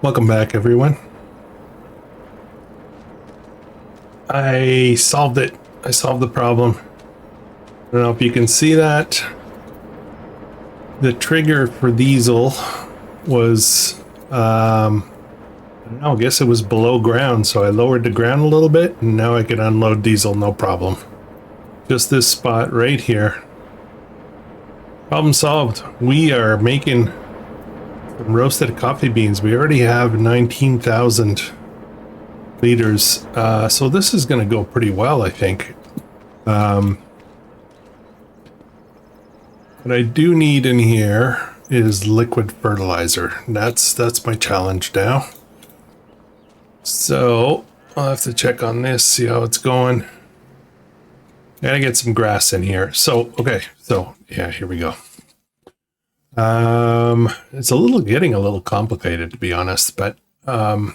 Welcome back, everyone. I solved it. I solved the problem. I don't know if you can see that. The trigger for diesel was, I don't know, I guess it was below ground, so I lowered the ground a little bit, and now I can unload diesel no problem. Just this spot right here. Problem solved. We are making some roasted coffee beans. We already have 19,000 liters, so this is going to go pretty well, I think. What I do need in here is liquid fertilizer. That's my challenge now. So I'll have to check on this, see how it's going. Gotta get some grass in here. So okay, so yeah, here we go. It's getting a little complicated, to be honest, but I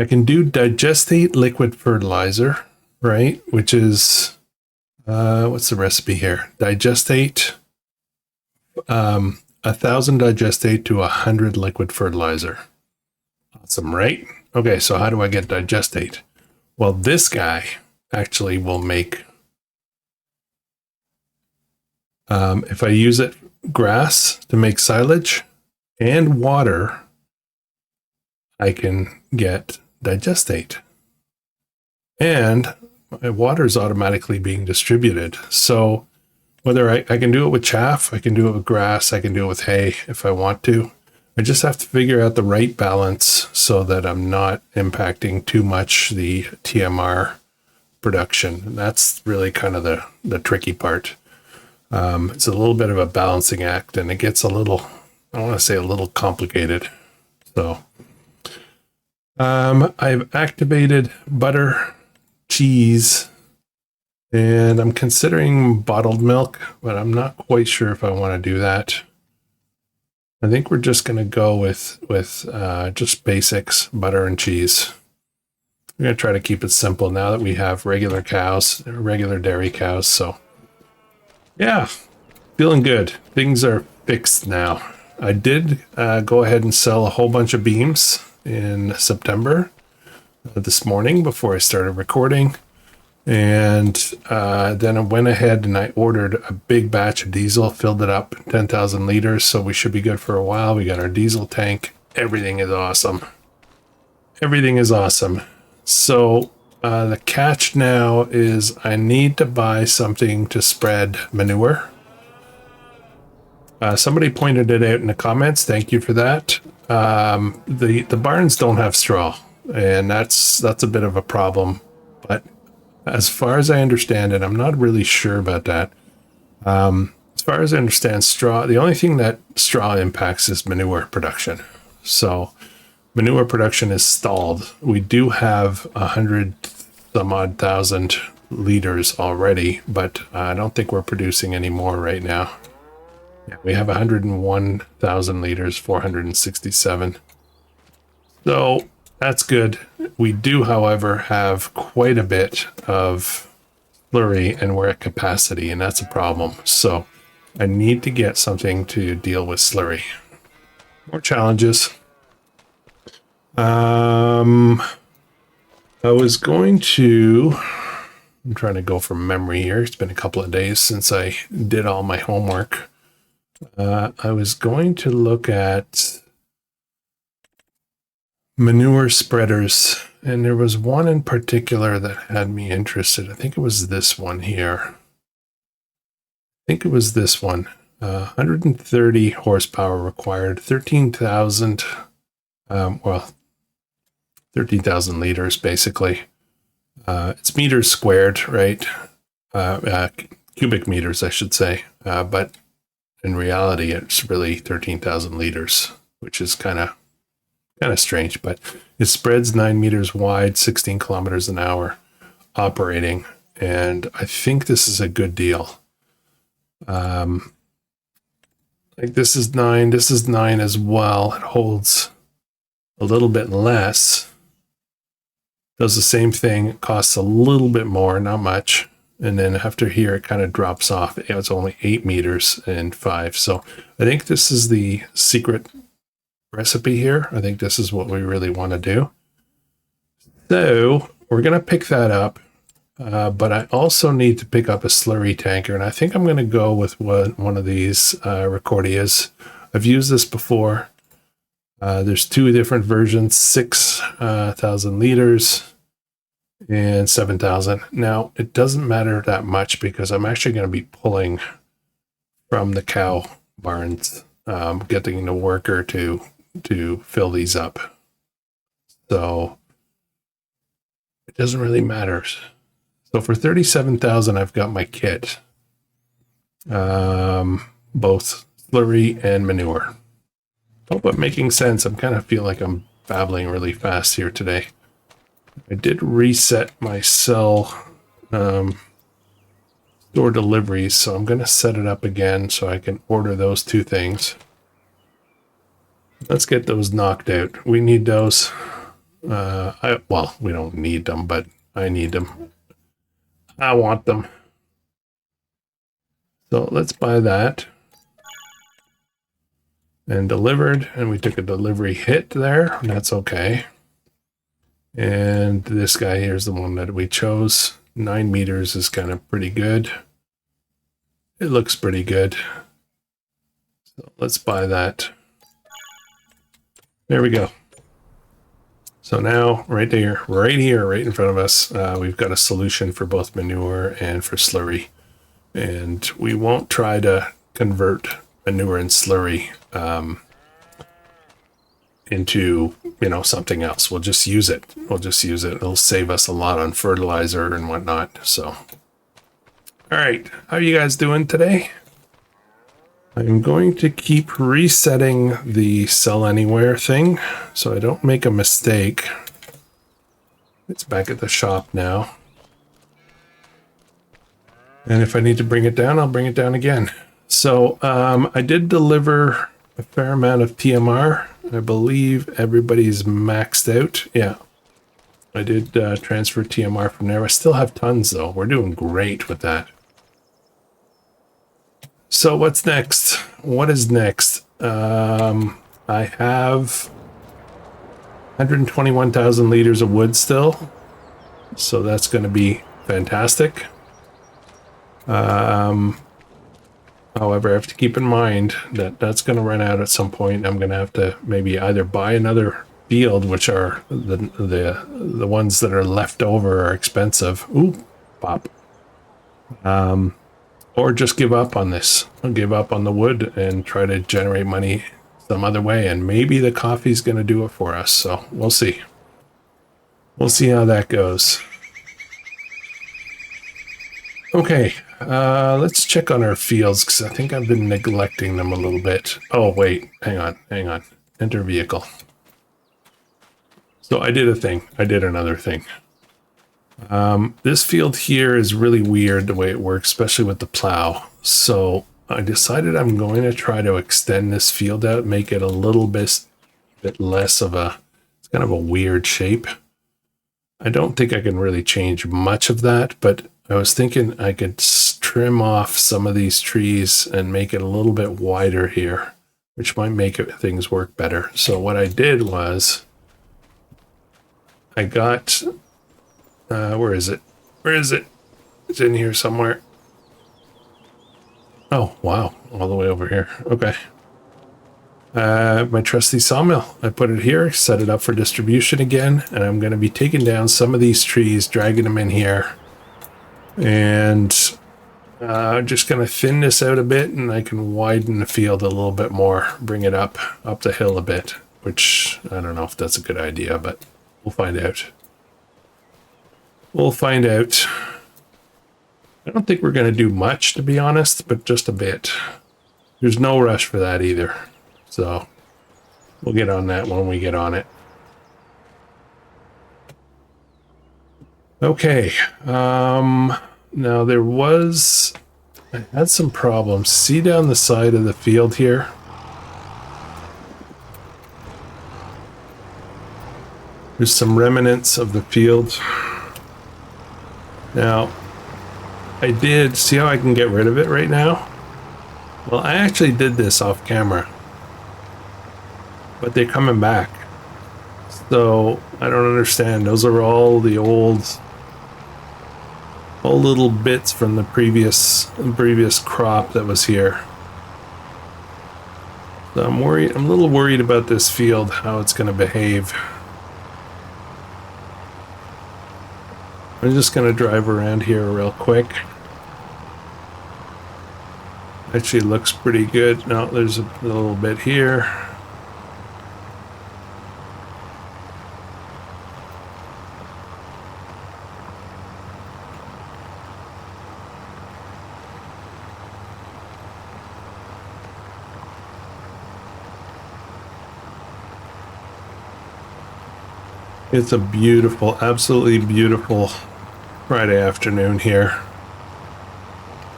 can do digestate liquid fertilizer, right? Which is what's the recipe here? Digestate 1,000 digestate to 100 liquid fertilizer. Awesome, right? Okay, so how do I get digestate? Well, this guy actually will make, if I use it grass to make silage and water, I can get digestate. And my water is automatically being distributed. So whether I can do it with chaff, I can do it with grass, I can do it with hay if I want to. I just have to figure out the right balance so that I'm not impacting too much the TMR production. And that's really kind of the tricky part. It's a little bit of a balancing act, and it gets a little, I don't want to say a little complicated. So I've activated butter, cheese, and I'm considering bottled milk, but I'm not quite sure if I want to do that. I think we're just going to go with just basics, butter and cheese. We're going to try to keep it simple now that we have regular cows, regular dairy cows. So yeah, feeling good. Things are fixed now. I did go ahead and sell a whole bunch of beams in September this morning before I started recording. And then I went ahead and I ordered a big batch of diesel, filled it up, 10,000 liters. So we should be good for a while. We got our diesel tank. Everything is awesome. Everything is awesome. So the catch now is I need to buy something to spread manure. Somebody pointed it out in the comments. Thank you for that. The barns don't have straw, and that's a bit of a problem. But as far as I understand it, I'm not really sure about that. As far as I understand, straw, the only thing that straw impacts is manure production. So manure production is stalled. We do have 100 some odd thousand liters already, but I don't think we're producing any more right now. Yeah, we have 101,000 liters, 467. So that's good. We do, however, have quite a bit of slurry, and we're at capacity, and that's a problem. So I need to get something to deal with slurry. More challenges. I was going to, I'm trying to go from memory here. It's been a couple of days since I did all my homework. I was going to look at manure spreaders, and there was one in particular that had me interested. I think it was this one here. I think it was this one. 130 horsepower required, 13,000, 13,000 liters basically. It's meters squared, right? Cubic meters, I should say. But in reality, it's really 13,000 liters, which is kind of strange, but it spreads 9 meters wide, 16 kilometers an hour operating. And I think this is a good deal. Like this is 9 as well. It holds a little bit less, does the same thing. It costs a little bit more, not much. And then after here, it kind of drops off. It's only 8 meters and 5. So I think this is the secret recipe here. I think this is what we really want to do. So we're going to pick that up. But I also need to pick up a slurry tanker, and I think I'm going to go with one of these Recordias. I've used this before. There's two different versions, 6,000 liters and 7,000. Now, it doesn't matter that much because I'm actually going to be pulling from the cow barns, getting the worker to fill these up. So it doesn't really matter. So for 37,000, I've got my kit, both slurry and manure. Hope I'm making sense. I kind of feel like I'm babbling really fast here today. I did reset my cell store deliveries, so I'm going to set it up again so I can order those two things. Let's get those knocked out. We need those. Well, we don't need them, but I need them. I want them. So let's buy that. And delivered, and we took a delivery hit there. That's okay. And this guy here is the one that we chose. 9 meters is kind of pretty good. It looks pretty good. So let's buy that. There we go. So now, right here, right in front of us, we've got a solution for both manure and for slurry. And we won't try to convert manure and slurry into, something else. We'll just use it. It'll save us a lot on fertilizer and whatnot. So, all right, how are you guys doing today? I'm going to keep resetting the sell anywhere thing so I don't make a mistake. It's back at the shop now. And if I need to bring it down, I'll bring it down again. So I did deliver a fair amount of TMR. I believe everybody's maxed out. Yeah, I did transfer TMR from there. I still have tons though. We're doing great with that. So what's next? What is next? I have 121,000 liters of wood still. So that's going to be fantastic. However, I have to keep in mind that that's going to run out at some point. I'm going to have to maybe either buy another field, which are the ones that are left over are expensive. Ooh, pop. Or just give up on this. I'll give up on the wood and try to generate money some other way. And maybe the coffee's going to do it for us. So we'll see. We'll see how that goes. Okay, let's check on our fields because I think I've been neglecting them a little bit. Oh, wait, hang on. Enter vehicle. So I did a thing. I did another thing. This field here is really weird the way it works, especially with the plow. So I decided I'm going to try to extend this field out, make it a little bit less of it's kind of a weird shape. I don't think I can really change much of that, but I was thinking I could trim off some of these trees and make it a little bit wider here, which might make things work better. So what I did was I got, where is it? It's in here somewhere. Oh, wow. All the way over here. Okay. My trusty sawmill. I put it here, set it up for distribution again, and I'm going to be taking down some of these trees, dragging them in here. And just going to thin this out a bit, and I can widen the field a little bit more, bring it up the hill a bit, which I don't know if that's a good idea, but we'll find out. We'll find out. I don't think we're going to do much, to be honest, but just a bit. There's no rush for that either. So we'll get on that when we get on it. Okay. Now I had some problems. See down the side of the field here? There's some remnants of the field. Now, I did see how I can get rid of it right now. Well, I actually did this off camera. but they're coming back. So I don't understand. Those are all the old little bits from the previous crop that was here. So I'm worried. I'm a little worried about this field, how it's going to behave. I'm just going to drive around here real quick. Actually looks pretty good. No, there's a little bit here. It's a beautiful, absolutely beautiful Friday afternoon here.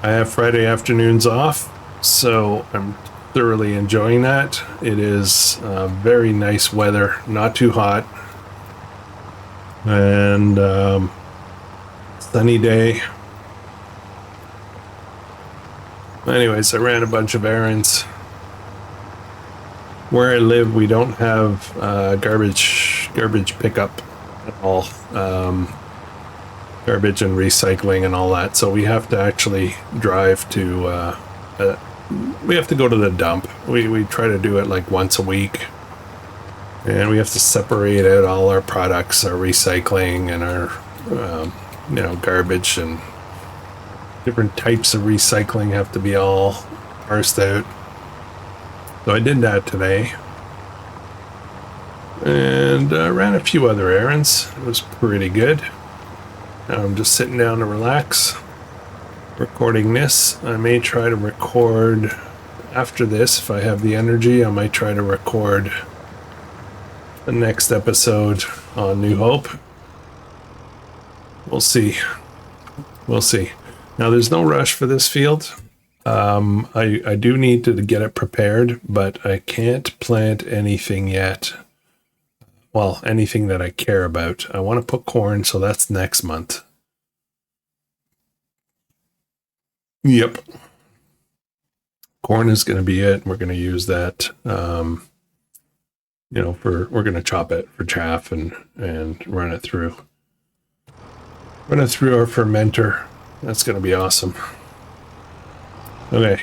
I have Friday afternoons off, so I'm thoroughly enjoying that. It is very nice weather, not too hot, and sunny day. Anyways, I ran a bunch of errands. Where I live, we don't have garbage pickup at all. Garbage and recycling and all that. So we have to actually drive to, we have to go to the dump. We try to do it like once a week. And we have to separate out all our products, our recycling and our, garbage, and different types of recycling have to be all parsed out. So I did that today. And I ran a few other errands. It was pretty good. Now I'm just sitting down to relax, recording this. I may try to record after this, if I have the energy. I might try to record the next episode on New Hope. We'll see. We'll see. Now there's no rush for this field. I do need to get it prepared, but I can't plant anything yet. Well, anything that I care about. I want to put corn, so that's next month. Yep. Corn is going to be it. We're going to use that, we're going to chop it for chaff and run it through. Run it through our fermenter. That's going to be awesome. Okay.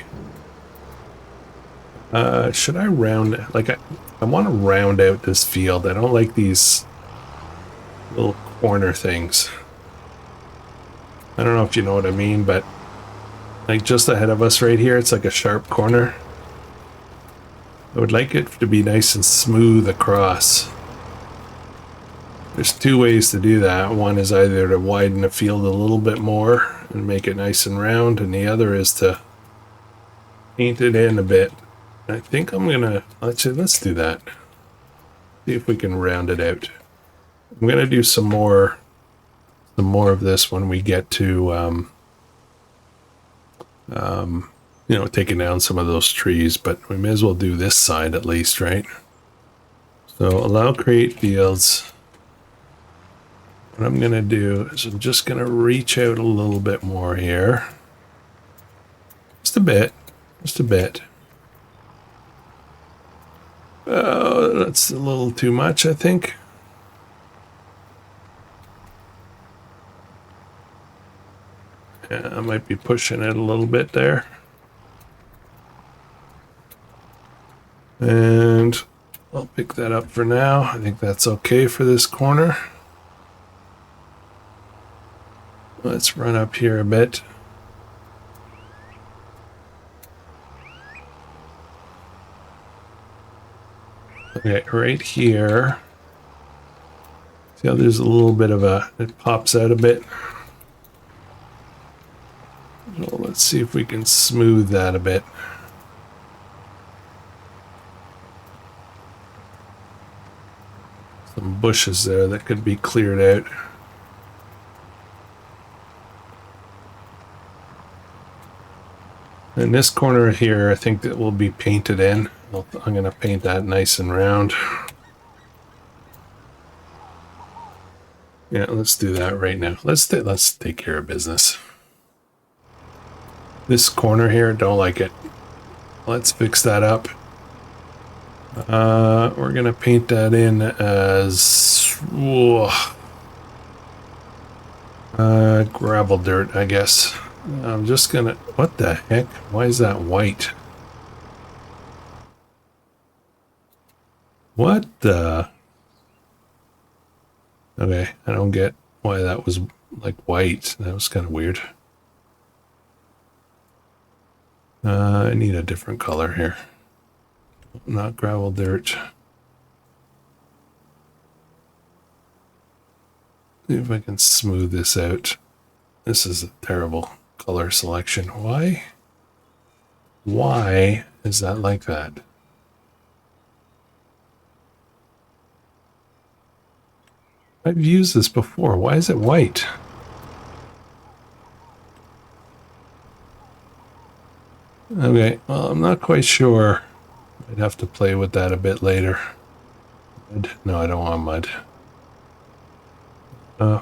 Should I round, I want to round out this field. I don't like these little corner things. I don't know if you know what I mean, but like just ahead of us right here, it's like a sharp corner. I would like it to be nice and smooth across. There's two ways to do that. One is either to widen the field a little bit more and make it nice and round, and the other is to paint it in a bit. I think I'm gonna let's do that. See if we can round it out. I'm gonna do some more of this when we get to taking down some of those trees, but we may as well do this side at least, right? So allow create fields. What I'm gonna do is I'm just gonna reach out a little bit more here. Just a bit. Oh, that's a little too much, I think. Yeah, I might be pushing it a little bit there. And I'll pick that up for now. I think that's okay for this corner. Let's run up here a bit. Okay, right here. See how there's a little bit of it pops out a bit. So let's see if we can smooth that a bit. Some bushes there that could be cleared out. And this corner here, I think that will be painted in. I'm going to paint that nice and round. Yeah, let's do that right now. Let's take care of business. This corner here, don't like it. Let's fix that up. We're gonna paint that in as gravel dirt, I guess. I'm just gonna, what the heck? Why is that white? What the? Okay, I don't get why that was like white. That was kind of weird. I need a different color here. Not gravel dirt. See if I can smooth this out. This is a terrible color selection. Why? Why is that like that? I've used this before. Why is it white? Okay, well, I'm not quite sure. I'd have to play with that a bit later. Mud. No, I don't want mud.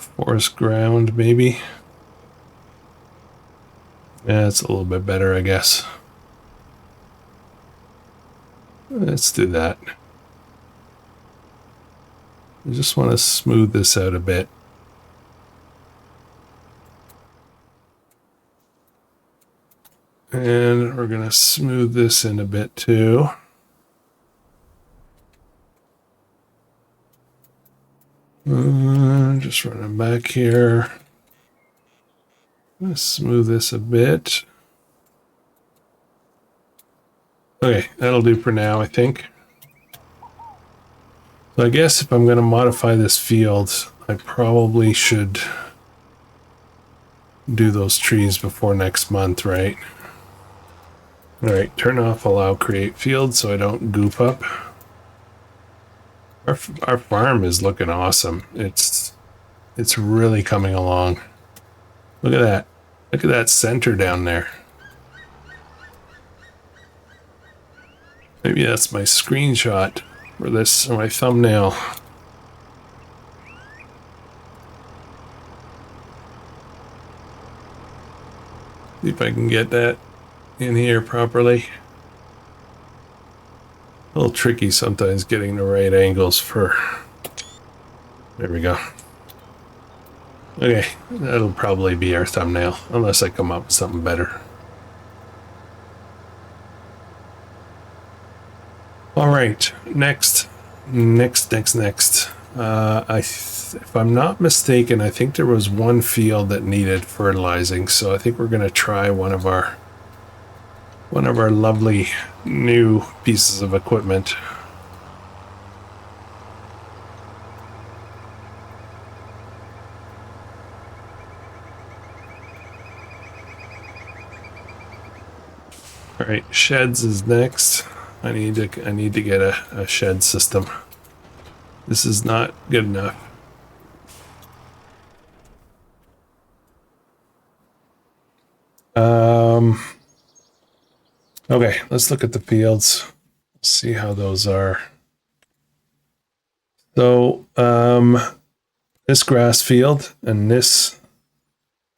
Forest ground, maybe. Yeah, it's a little bit better, I guess. Let's do that. I just want to smooth this out a bit. And we're going to smooth this in a bit too. Just running back here. Let's smooth this a bit. Okay, that'll do for now, I think. So I guess if I'm going to modify this field, I probably should do those trees before next month, right? All right, turn off allow create field so I don't goop up. Our farm is looking awesome. It's really coming along. Look at that. Look at that center down there. Maybe that's my screenshot for this, or my thumbnail. See if I can get that in here properly. A little tricky sometimes getting the right angles for... There we go. Okay, that'll probably be our thumbnail, unless I come up with something better. All right, next. If I'm not mistaken, I think there was one field that needed fertilizing, so I think we're going to try one of our lovely new pieces of equipment. All right, sheds is next. I need to get a shed system. This is not good enough. Okay, let's look at the fields. See how those are. So, this grass field and this,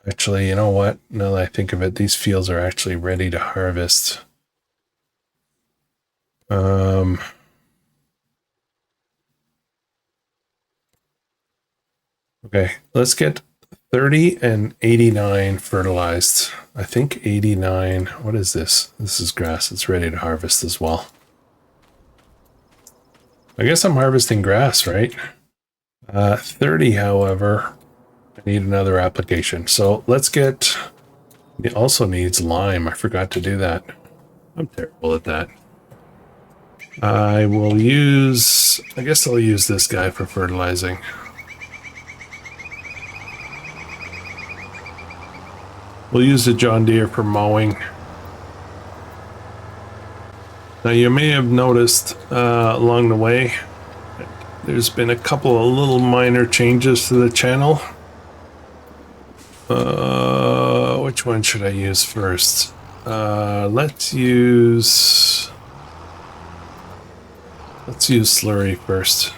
actually, you know what? Now that I think of it, these fields are actually ready to harvest. Okay, let's get 30 and 89 fertilized. I think 89, what is this? This is grass. It's ready to harvest as well. I guess I'm harvesting grass, right? 30, however, I need another application. So let's get, it also needs lime. I forgot to do that. I'm terrible at that. I will use, I guess I'll use this guy for fertilizing. We'll use the John Deere for mowing. Now you may have noticed along the way, there's been a couple of little minor changes to the channel. Which one should I use first? Let's use slurry first.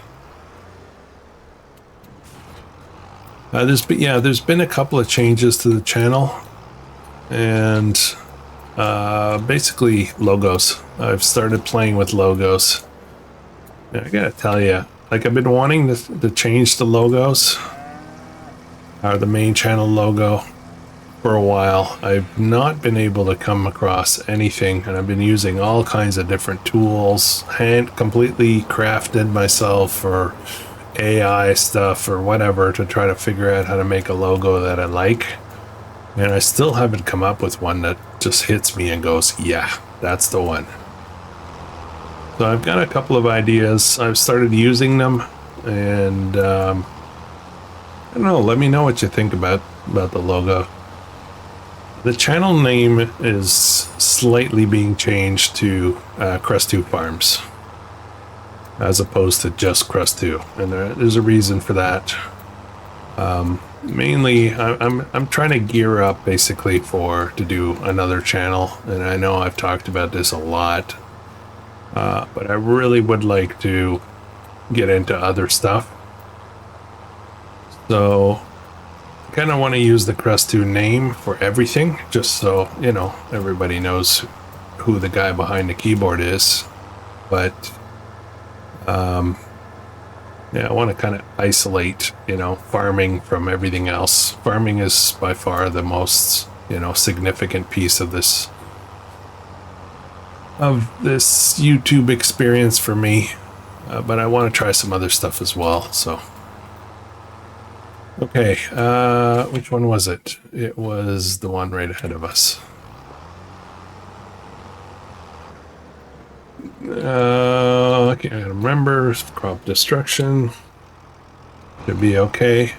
There's been a couple of changes to the channel, and basically logos. I've started playing with logos. I gotta tell you, like I've been wanting to change the logos, or the main channel logo, for a while. I've not been able to come across anything, and I've been using all kinds of different tools, completely crafted myself, or AI stuff or whatever, to try to figure out how to make a logo that I like. And I still haven't come up with one that just hits me and goes, yeah, that's the one. So I've got a couple of ideas. I've started using them, and I don't know, let me know what you think about the logo. The channel name is slightly being changed to Krustoo Farms, as opposed to just Krustoo, and there's a reason for that. Mainly, I'm trying to gear up basically to do another channel, and I know I've talked about this a lot, but I really would like to get into other stuff. So I kind of want to use the Krustoo name for everything, just so, you know, everybody knows who the guy behind the keyboard is. But yeah, I want to kind of isolate, you know, farming from everything else. Farming is by far the most, you know, significant piece of this YouTube experience for me. But I want to try some other stuff as well, so. Okay, which one was it? It was the one right ahead of us. I can't remember. Crop destruction. Should be okay.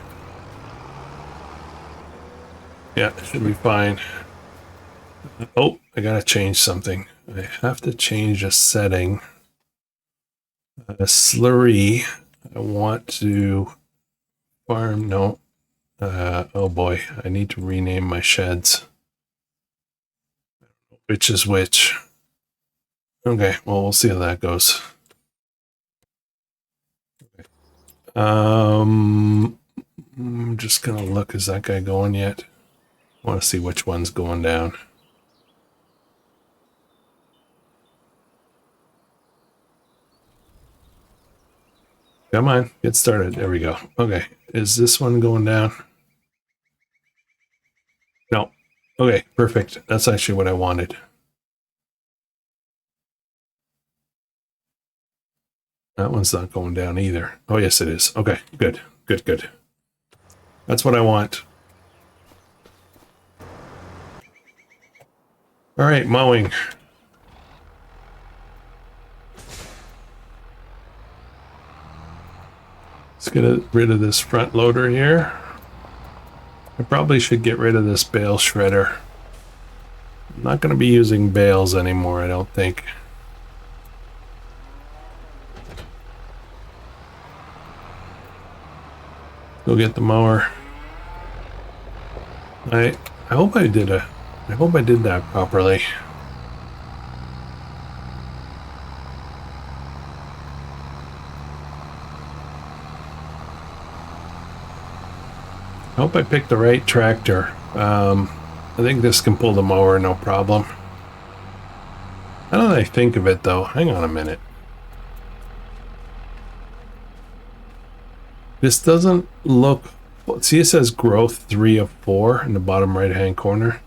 Yeah, should be fine. Oh, I gotta change something. I have to change a setting. A slurry. I want to farm. No. Oh boy, I need to rename my sheds. Which is which? Okay, well, we'll see how that goes. Okay. I'm just gonna look. Is that guy going yet? I want to see which one's going down. Come on, get started. There we go. Okay, is this one going down? No. Okay, perfect. That's actually what I wanted. That one's not going down either. Oh, yes, it is. Okay, good, good, good. That's what I want. All right, mowing. Let's get rid of this front loader here. I probably should get rid of this bale shredder. I'm not going to be using bales anymore, I don't think. Go get the mower. I hope I did that properly. I hope I picked the right tractor. I think this can pull the mower, no problem. Now that I think of it, though, hang on a minute. This doesn't look... See, it says growth 3 of 4 in the bottom right-hand corner.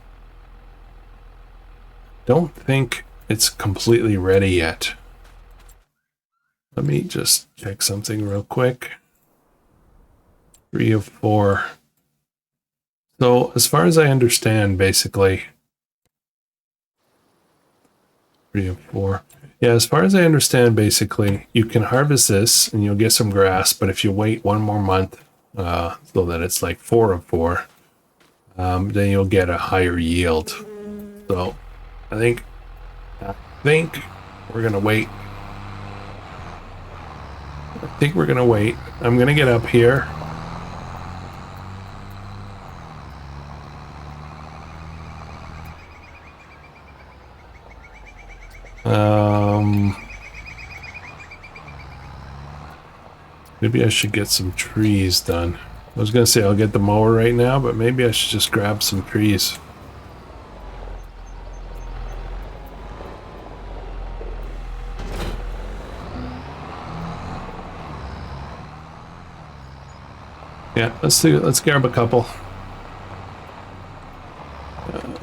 Don't think it's completely ready yet. Let me just check something real quick. 3 of 4. So, as far as I understand, basically... 3 of 4. Yeah, as far as I understand, basically, you can harvest this and you'll get some grass, but if you wait one more month, so that it's like 4 of 4, then you'll get a higher yield. So, I think we're gonna wait. I'm gonna get up here. Maybe I should get some trees done. I was gonna say I'll get the mower right now, but maybe I should just grab some trees. Yeah, let's grab a couple.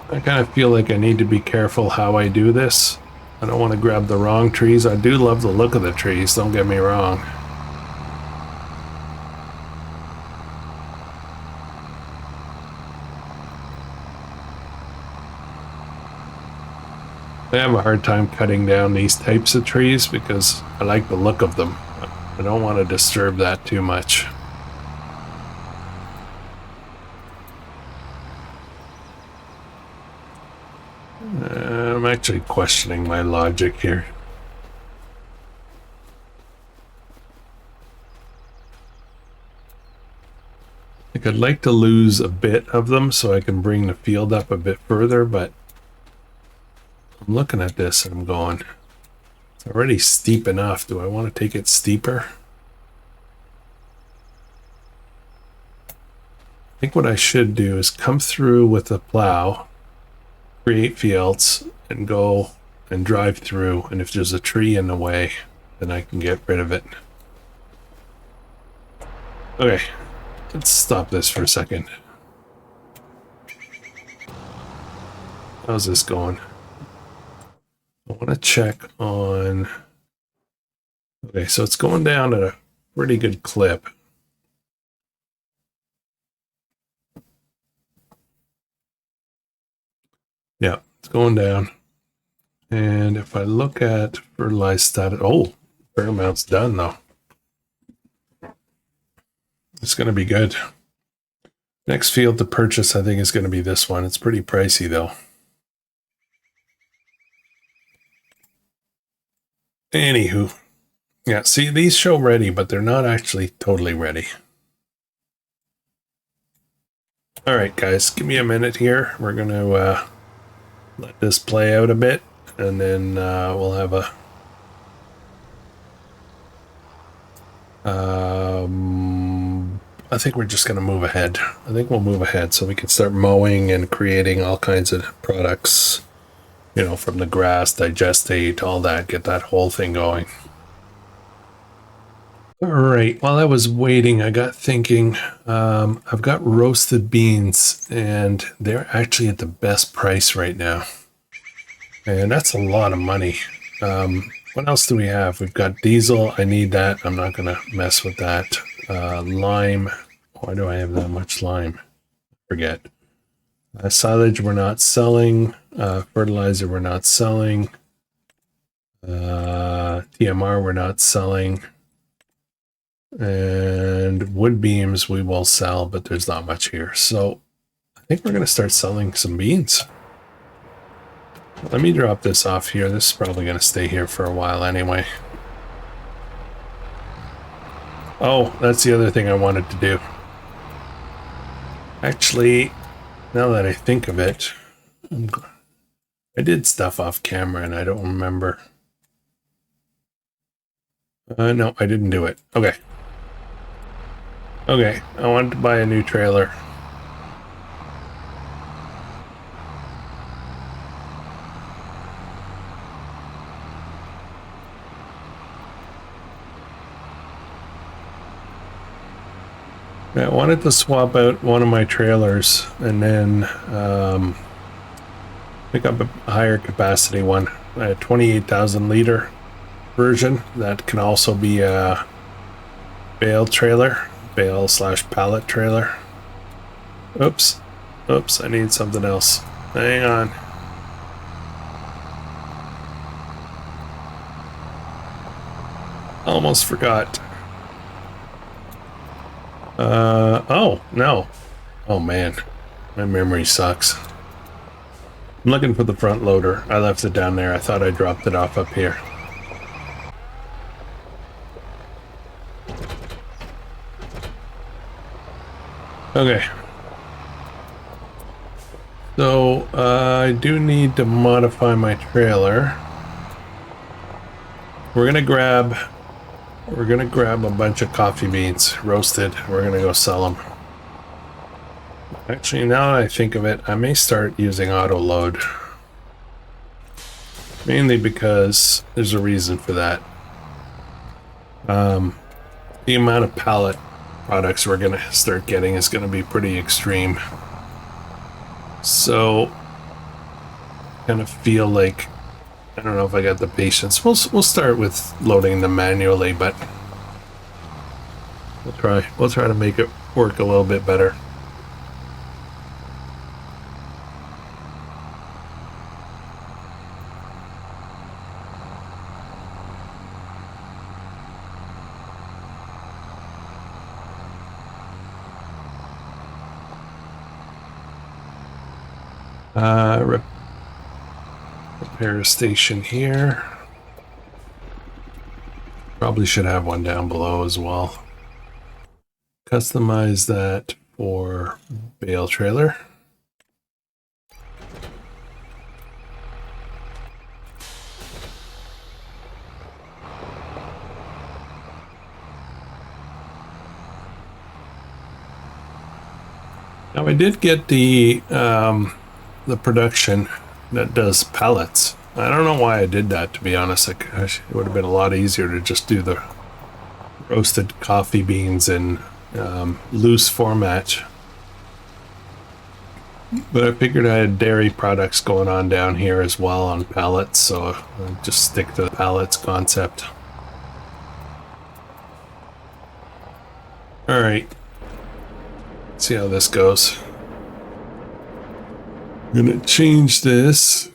I kind of feel like I need to be careful how I do this. I don't want to grab the wrong trees. I do love the look of the trees, don't get me wrong. I have a hard time cutting down these types of trees because I like the look of them. I don't want to disturb that too much. I'm actually questioning my logic here. Like, I'd like to lose a bit of them so I can bring the field up a bit further, but I'm looking at this and I'm going, it's already steep enough. Do I want to take it steeper? I think what I should do is come through with the plow, create fields, and go and drive through. And if there's a tree in the way, then I can get rid of it. Okay, let's stop this for a second. How's this going? I want to check on... Okay, so it's going down at a pretty good clip. Yeah, it's going down. And if I look at fertilized status... Oh, fair amount's done, though. It's going to be good. Next field to purchase, I think, is going to be this one. It's pretty pricey, though. Anywho. Yeah, see, these show ready, but they're not actually totally ready. All right, guys, give me a minute here. We're going to let this play out a bit, and then we'll have a... I think we're just going to move ahead. I think we'll move ahead so we can start mowing and creating all kinds of products, you know, from the grass, digestate, all that, get that whole thing going. All right, while I was waiting, I got thinking, I've got roasted beans and they're actually at the best price right now. And that's a lot of money. What else do we have? We've got diesel. I need that. I'm not going to mess with that. Lime. Why do I have that much lime? Forget. Silage we're not selling. Fertilizer we're not selling. TMR we're not selling. And wood beams we will sell, but there's not much here. So I think we're going to start selling some beans. Let me drop this off here. This is probably going to stay here for a while anyway. Oh, that's the other thing I wanted to do. Actually, now that I think of it, I did stuff off camera and I don't remember. No, I didn't do it. Okay. Okay, I wanted to buy a new trailer. I wanted to swap out one of my trailers and then pick up a higher capacity one, a 28,000 liter version that can also be a bale trailer, bale / pallet trailer. Oops, I need something else. Hang on. Almost forgot. Oh, no. Oh, man. My memory sucks. I'm looking for the front loader. I left it down there. I thought I dropped it off up here. Okay. So, I do need to modify my trailer. We're gonna grab a bunch of coffee beans, roasted. We're gonna go sell them. Actually, now that I think of it, I may start using auto load. Mainly because there's a reason for that. The amount of pallet products we're going to start getting is going to be pretty extreme. So kind of feel like, I don't know if I got the patience. We'll start with loading them manually, but we'll try to make it work a little bit better. Repair station here. Probably should have one down below as well. Customize that for bale trailer. Now I did get the production that does pellets. I don't know why I did that, to be honest. It would have been a lot easier to just do the roasted coffee beans in loose format. But I figured I had dairy products going on down here as well on pallets, so I'll just stick to the pallets concept. All right. Let's see how this goes. I'm gonna change this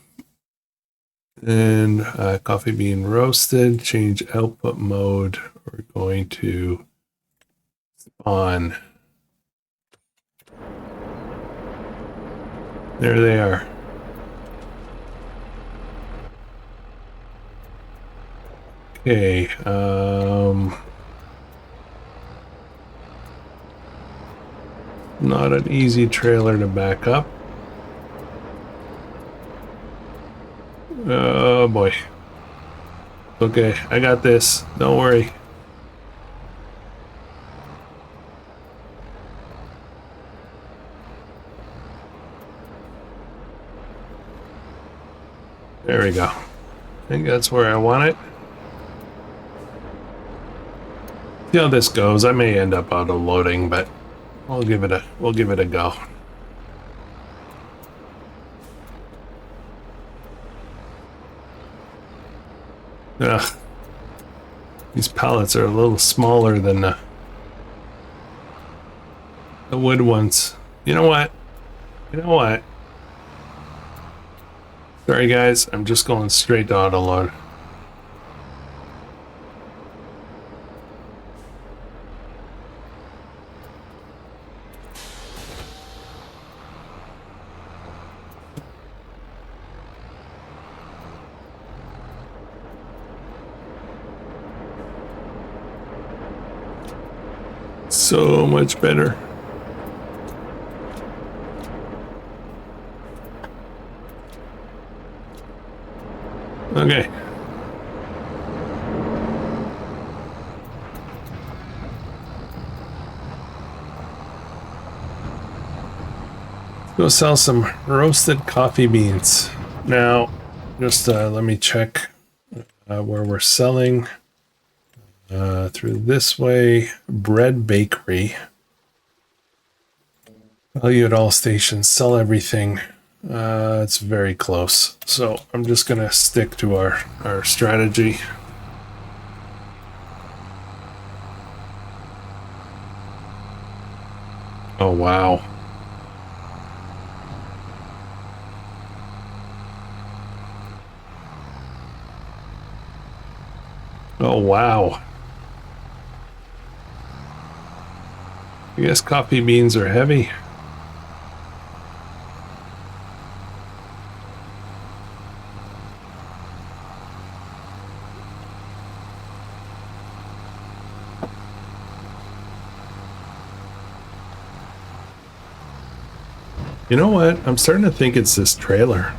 and coffee bean roasted, change output mode. We're going to spawn. There they are. Okay, not an easy trailer to back up. Oh boy. Okay, I got this. Don't worry. There we go. I think that's where I want it. See how this goes. I may end up auto loading, but we'll give it a go. These pallets are a little smaller than the wood ones. You know what? Sorry guys, I'm just going straight to auto load. So much better. Okay. Let's go sell some roasted coffee beans. Now, just let me check where we're selling. Through this way, bread bakery. Value at all stations, sell everything. It's very close. So I'm just gonna stick to our strategy. Oh wow. Oh wow. I guess coffee beans are heavy. You know what? I'm starting to think it's this trailer.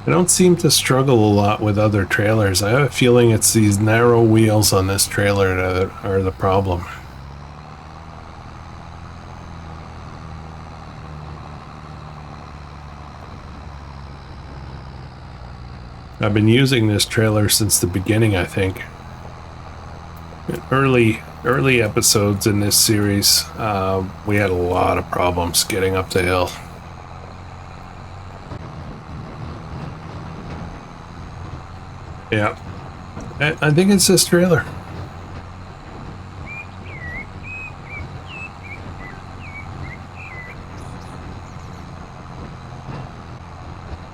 I don't seem to struggle a lot with other trailers. I have a feeling it's these narrow wheels on this trailer that are the problem. I've been using this trailer since the beginning, I think. In early episodes in this series, we had a lot of problems getting up the hill. Yeah, I think it's this trailer.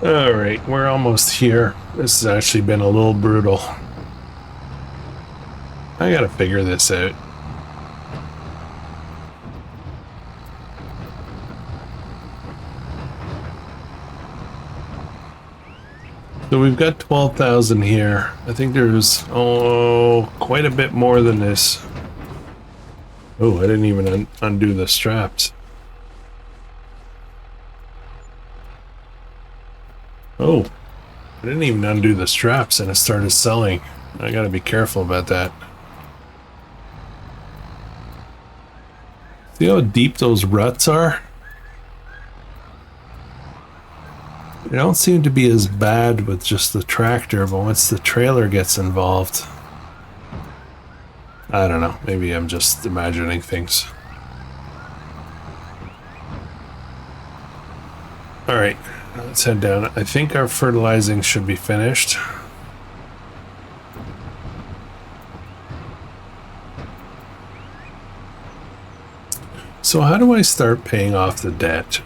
All right, we're almost here. This has actually been a little brutal. I gotta figure this out. So we've got 12,000 here. I think there's, quite a bit more than this. Oh, I didn't even undo the straps. Oh, I didn't even undo the straps and it started selling. I gotta be careful about that. See how deep those ruts are? They don't seem to be as bad with just the tractor, but once the trailer gets involved, I don't know, maybe I'm just imagining things. All right, let's head down. I think our fertilizing should be finished. So how do I start paying off the debt?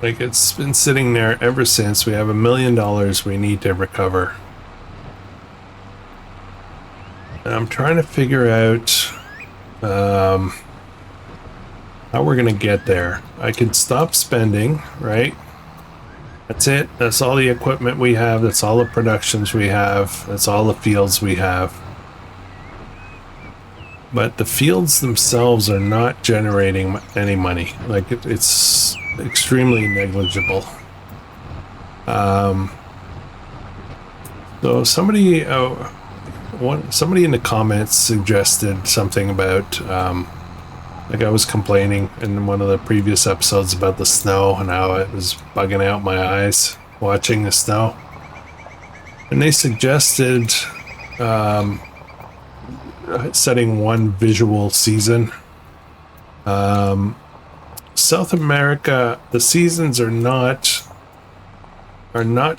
Like, it's been sitting there ever since. We have $1 million we need to recover. And I'm trying to figure out how we're gonna get there. I can stop spending, right? That's it. That's all the equipment we have. That's all the productions we have. That's all the fields we have. But the fields themselves are not generating any money. Like, it's extremely negligible. So somebody in the comments suggested something about like, I was complaining in one of the previous episodes about the snow and how it was bugging out my eyes watching the snow, and they suggested setting one visual season. South America, the seasons are not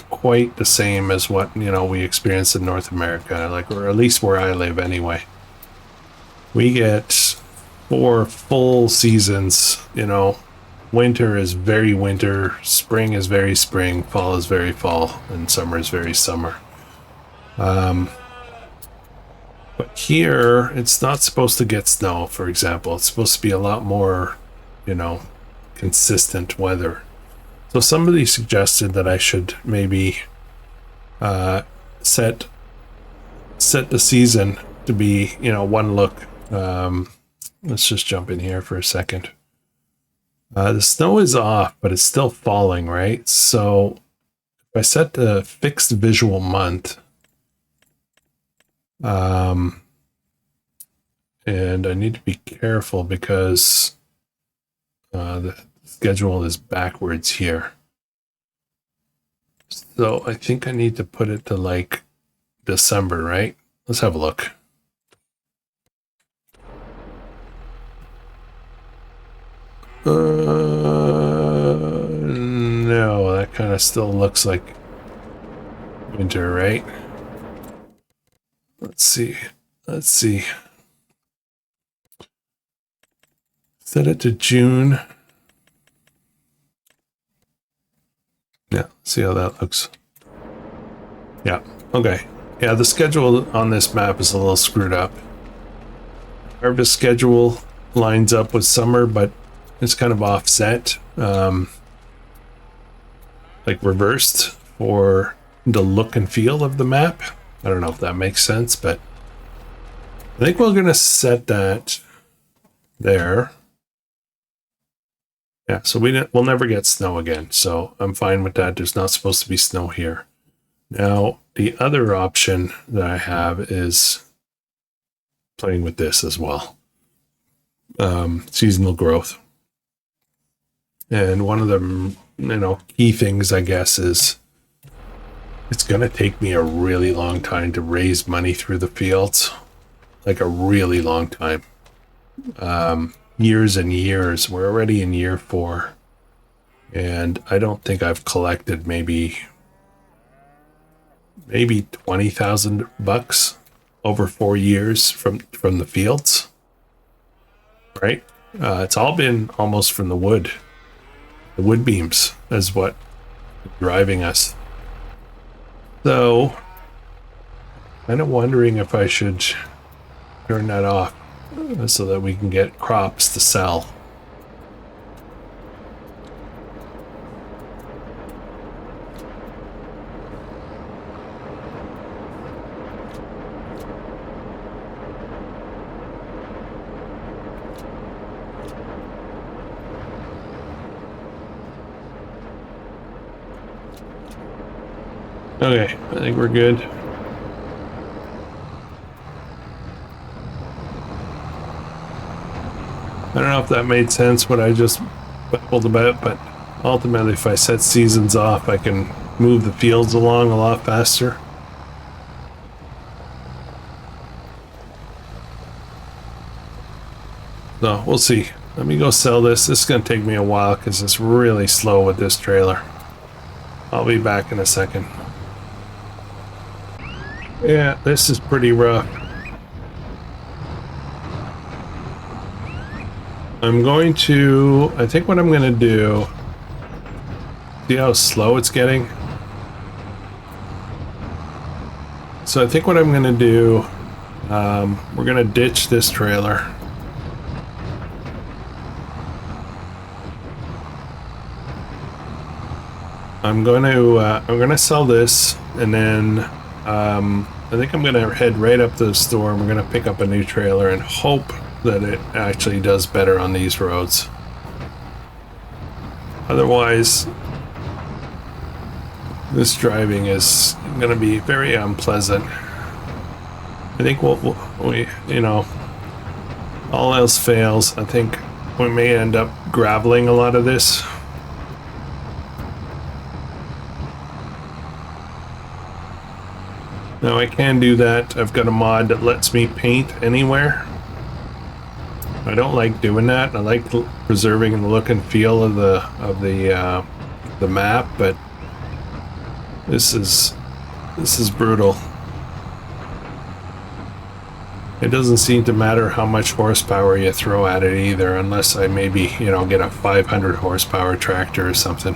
quite the same as what, you know, we experience in North America, like, or at least where I live anyway. We get 4 full seasons, you know. Winter is very winter, spring is very spring, fall is very fall, and summer is very summer. But here, it's not supposed to get snow, for example. It's supposed to be a lot more, you know, consistent weather. So somebody suggested that I should maybe set the season to be, you know, one look. Let's just jump in here for a second. The snow is off, but it's still falling, right? So if I set the fixed visual month, and I need to be careful because the schedule is backwards here. So I think I need to put it to like December, right? Let's have a look. No, that kind of still looks like winter, right? Let's see. Set it to June. Yeah, see how that looks. Yeah, okay. Yeah, the schedule on this map is a little screwed up. Harvest schedule lines up with summer, but it's kind of offset, like reversed for the look and feel of the map. I don't know if that makes sense, but I think we're gonna set that there. Yeah, so we'll never get snow again, so I'm fine with that. There's not supposed to be snow here. Now, the other option that I have is playing with this as well. Seasonal growth. And one of the, you know, key things, I guess, is It's going to take me a really long time to raise money through the fields. Like a really long time. Years and years. We're already in year 4. And I don't think I've collected maybe $20,000 over 4 years from the fields. Right? It's all been almost from the wood. The wood beams is what is driving us. So, kind of wondering if I should turn that off so that we can get crops to sell. Okay, I think we're good. I don't know if that made sense what I just babbled about, but ultimately if I set seasons off, I can move the fields along a lot faster. So we'll see. Let me go sell this. This is going to take me a while because it's really slow with this trailer. I'll be back in a second. Yeah, this is pretty rough. I think what I'm going to do, see how slow it's getting? So I think what I'm going to do, we're going to ditch this trailer. I'm going to sell this, and then I think I'm going to head right up to the store, and we're going to pick up a new trailer and hope that it actually does better on these roads. Otherwise, this driving is going to be very unpleasant. I think we, you know, all else fails, I think we may end up graveling a lot of this. Now I can do that. I've got a mod that lets me paint anywhere. I don't like doing that. I like preserving the look and feel of the map, but this is brutal. It doesn't seem to matter how much horsepower you throw at it either, unless I maybe, you know, get a 500 horsepower tractor or something.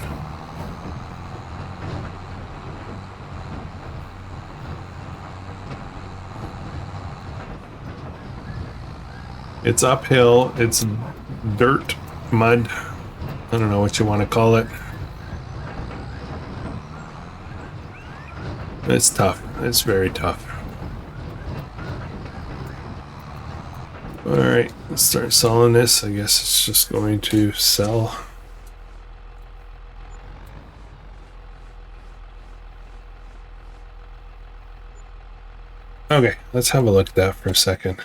It's uphill, it's dirt, mud, I don't know what you want to call it. It's tough, it's very tough. Alright, let's start selling this. I guess it's just going to sell. Okay, let's have a look at that for a second.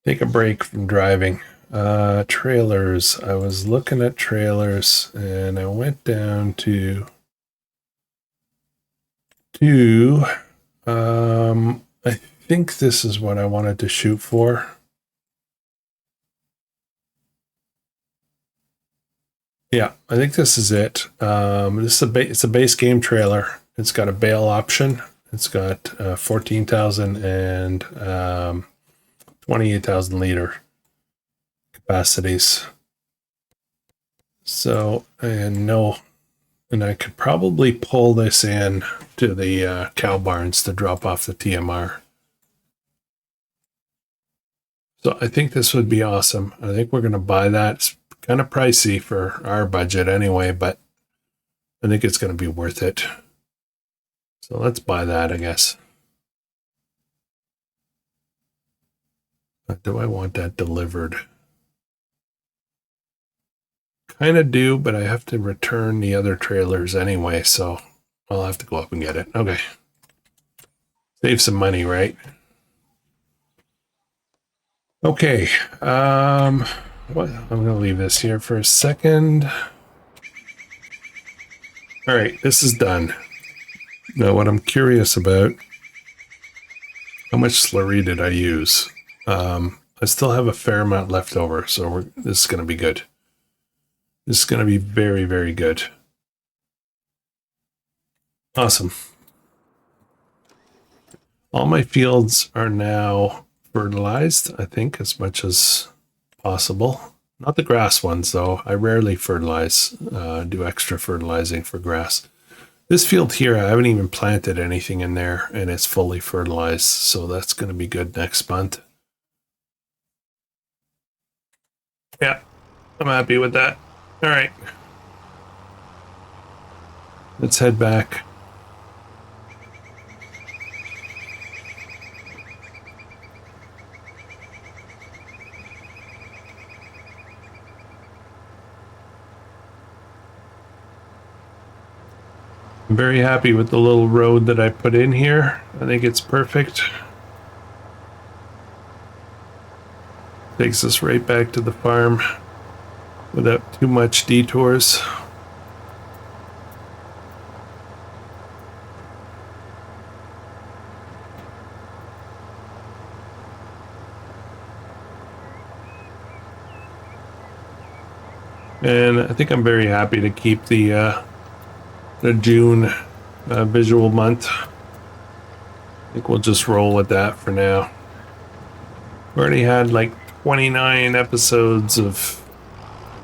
Take a break from driving. Trailers. I was looking at trailers and I went down to I think this is what I wanted to shoot for. Yeah, I think this is it. This is it's a base game trailer. It's got a bale option. It's got 14,000 and 28,000 liter capacities. So, and I could probably pull this in to the cow barns to drop off the TMR. So I think this would be awesome. I think we're going to buy that. It's kind of pricey for our budget anyway, but I think it's going to be worth it. So let's buy that, I guess. But do I want that delivered? Kind of do, but I have to return the other trailers anyway, so I'll have to go up and get it. Okay. Save some money, right? Okay. I'm going to leave this here for a second. All right, this is done. Now, what I'm curious about, how much slurry did I use? I still have a fair amount left over, so this is going to be good. This is going to be very, very good. Awesome. All my fields are now fertilized, I think, as much as possible. Not the grass ones, though. I rarely fertilize, do extra fertilizing for grass. This field here, I haven't even planted anything in there, and it's fully fertilized, so that's going to be good next month. Yeah, I'm happy with that. All right. Let's head back. I'm very happy with the little road that I put in here. I think it's perfect. Takes us right back to the farm without too much detours. And I think I'm very happy to keep the June visual month. I think we'll just roll with that for now. We already had like 29 episodes of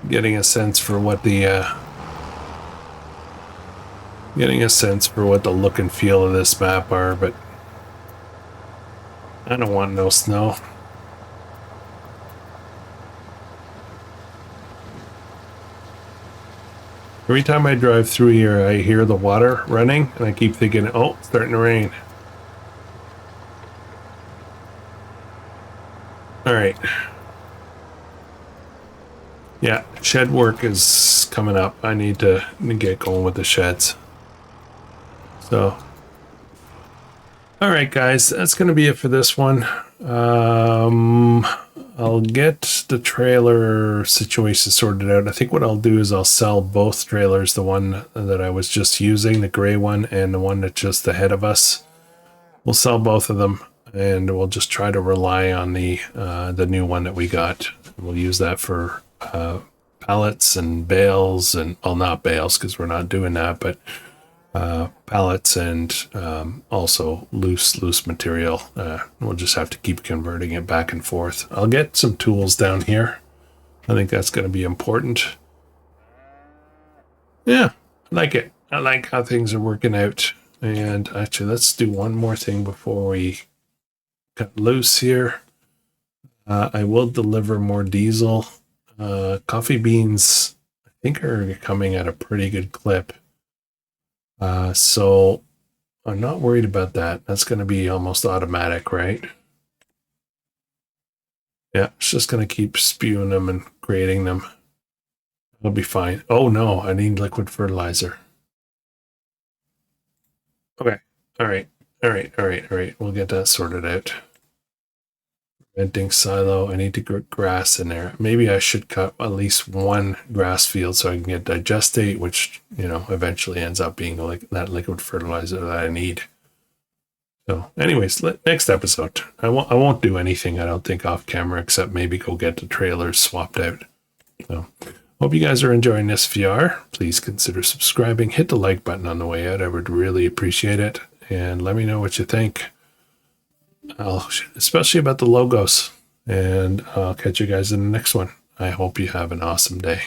getting a sense for what the look and feel of this map are, but I don't want no snow. Every time I drive through here, I hear the water running, and I keep thinking, oh, it's starting to rain. All right. Yeah, shed work is coming up. I need to get going with the sheds. So, all right, guys, that's going to be it for this one. I'll get the trailer situation sorted out. I think what I'll do is I'll sell both trailers, the one that I was just using, the gray one, and the one that's just ahead of us. We'll sell both of them, and we'll just try to rely on the new one that we got. We'll use that for pallets and bales, and well, not bales because we're not doing that, but pallets and also loose material. We'll just have to keep converting it back and forth. I'll get some tools down here. I think that's going to be important. Yeah, I like it. I like how things are working out. And actually, let's do one more thing before we cut loose here. I will deliver more diesel. Coffee beans, I think, are coming at a pretty good clip. So I'm not worried about that. That's going to be almost automatic, right? Yeah, it's just going to keep spewing them and creating them. It'll be fine. Oh no, I need liquid fertilizer. Okay. All right. We'll get that sorted out. Venting silo. I need to get grass in there. Maybe I should cut at least one grass field so I can get digestate, which, you know, eventually ends up being like that liquid fertilizer that I need. So anyways, next episode, I won't do anything, I don't think, off camera, except maybe go get the trailers swapped out. So hope you guys are enjoying this. If you are, please consider subscribing, hit the like button on the way out. I would really appreciate it. And let me know what you think. Especially about the logos. And I'll catch you guys in the next one. I hope you have an awesome day.